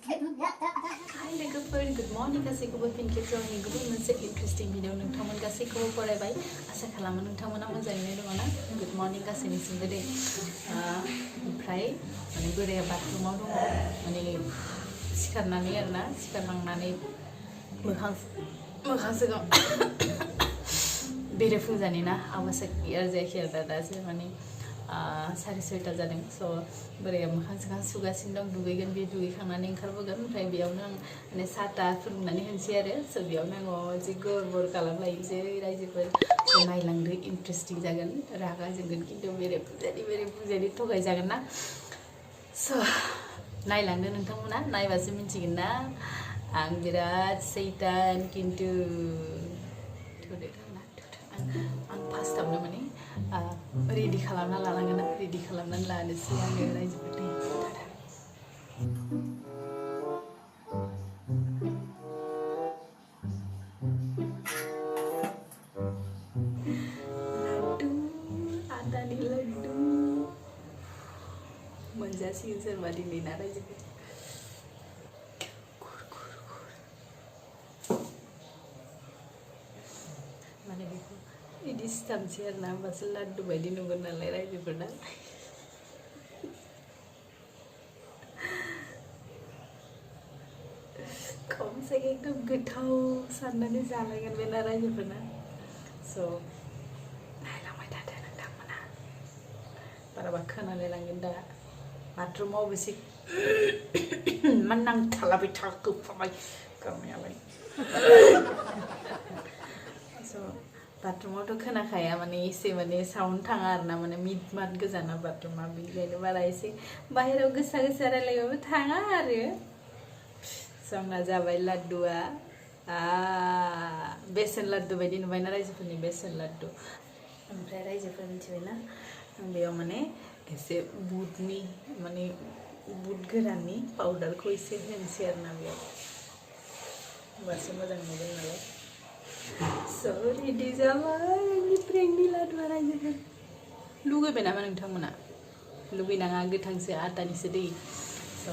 Hi लोगोफोर good morning गासैखौबो fin खेबसेबावनि गुबुन मोनसे इन्टारेस्टिं भिडिअ नोंथांमोन गासैखौबो फरायबाय आसा खालामो नोंथांमोना मोजाङैनो दङ ना गुड मर्निं गासैनिसिमबो दे ओमफ्राय माने बोराया बाथरुमाव दङ माने सिखारनानै आरोना सिखारलांनानै मोखां सिगां बेरेफुंजानि ना आवासा क्लियार जायाखै आरो दासो माने 6:30 जादों स' बोराया मोखां सोखां सुगासिनो दं दुगैगोन बे दुगैखांनानै ओंखारबोगोन ओमफ्राय बेयावनो आं माने साहा फुदुंनानै होनोसै आरो स' बेयावनो आं मोनसे गरबर खालामलायनोसै रायजोफोर स' नायलांदो इन्टारेस्टिं जागोन रागा जोंगोन खिन्थु बेरे थगायजागोन ना स' नायलांदो नोंथांमोना नायबासो मिन्थिगोन ना आं बिराद सैतान खिन्थु आं फार्स्टआवनो माने रेडि खालामना लानांगोन रेडि खालामनानै लानोसै आङो रायजोफोरनि लाड्डु आदानि लाड्डु मोनजासिगोन सोरबा दिनै ना रायजोफोर माने बेखौ बिदि सिथाबसै आरो ना होमबासो लाड्डु बायदि नुगोन नालाय रायजोफोरना खमसे एकदम गोथाव साननानै जालायगोन बे ना रायजोफोरना स' नायलांबाय थादो नोंथांमोना बाराबा खोनालाय लांगोन दा बाथरुमाव बेसे मा नांथालाबाय थाखो फबाय गावनायालाय स' बाथरुमावथ' खोनाखाया माने एसे माने साउन्ड थाङा आरो ना माने मिट मात गोजाना बाथरुमा बेनिखायनो बारा एसे बाहेरायाव गोसा रायलायबाबो थाङा आरो स' आंना जाबाय लाड्डुआ बेसन लाड्डु बायदि नुबायना रायजोफोरनि बेसन लाड्डु ओमफ्राय रायजोफोर मिथिबायना बेयाव माने एसे बुटनि माने बुट गोराननि पाउडारखौ एसे होनोसै आरो ना बेयाव होमबासो मोजां नुगोन नालाय स' रेडि जाबाय प्रेंकनि लाड्डुआ रायजोफोर लुगैबाय नामा नोंथांमोना लुगैनाङा गोथांसो आटानिसो दै स'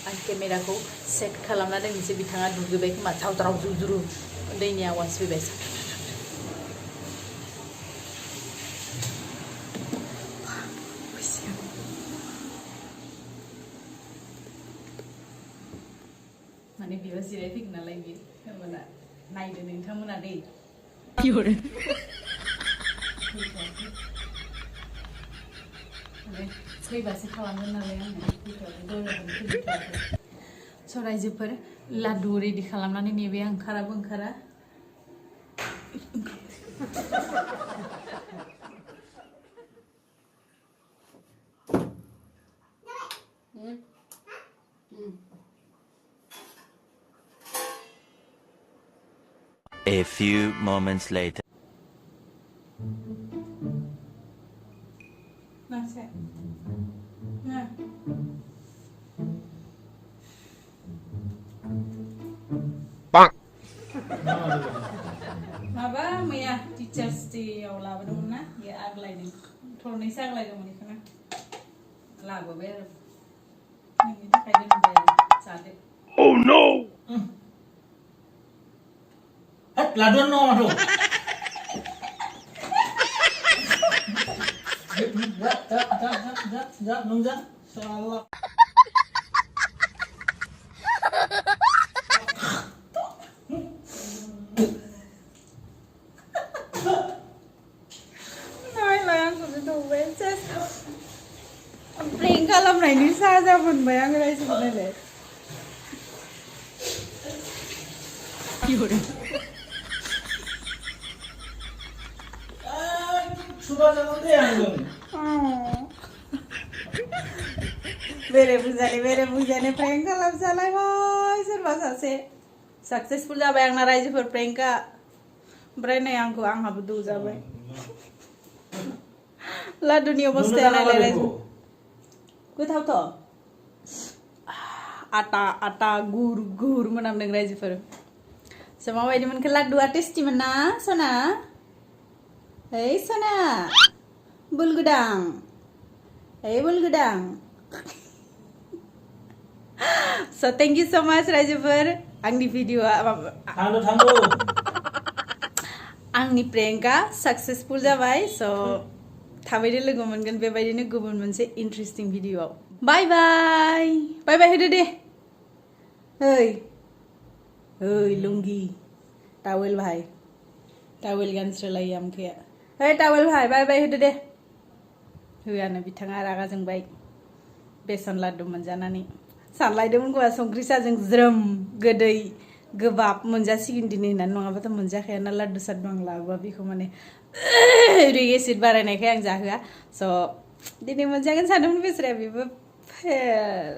आं केमेराखौ सेट खालामना दोननोसै बिथाङा दुगैबाय खोमा जावज्राव जुज्रु दैनि आवाज फैबाय माने बेयाव जिरायफैगोन नालाय बे होमबाना नायदो नोंथांमोना दै फैबासो खालामगोन नालाय आङो स' रायजोफोर लाड्डु रेडि खालामनानै नेबाय आं ओंखाराबो ओंखारा A few moments later. माबा मैया टिचार्स डेआव लाबोदोंमोन ना बे आग्लायदों थरनैसो आग्लायदोंमोन बेखौनो लाबोबाय आरो नोंनि थाखाय दोनबाय आरो जादो Oh no! Laddu no matu. Nungja. Salah. नायलाय आंखौ नुबाय सेस प्रेंक खालामनायनि साजा मोनबाय आं रायजोफोरनालाय Sudah jangan deh anjing. बेरे बुजाने प्रेंक खालामजालायबाय सोरबा सासे साक्सेसफुल जाबाय आंना रायजोफोर प्रेंकआ ओमफ्राय नै आंहाबो दौजाबाय लाड्डुनि अबस्थाया नायलाय रायजो गोथावथ' आटा गुर मोनामदों रायजोफोर स' माबायदि मोनखो लाड्डुआ टेस्टिमोन ना सना Hei Sona, bulgudang. Hei bulgudang. So thank you so much रायजोफोर आंनि भिडिअआ थांदो आंनि प्रेंकआ सक्सेसफुल जाबाय स' थाबैनो लोगो मोनगोन बेबायदिनो गुबुन मोनसे इन्टारेस्टिं भिडिअआव बाय बाय बाय बाय होदो दे ओइ लुंगि टावेल भाई टावेल गानस्रोलायो आमखाया ओइ टावेल भाई बाय बाय होदो दे होआनो बिथाङा रागा जोंबाय बेसन लाड्डु मोनजानानै सानलायदोंमोन गवा संख्रि साजों ज्रोम गोदै गोबाब मोनजासिगोन दिनै होननानै नङाबाथ' मोनजाखायाना लाड्डु साड्डु आं लाबोआ बेखौ माने इउरिक एसिड बारायनायखाय आं जाहोआ स' दिनै मोनजागोन सानदोंमोन बेसराया बेबो फेल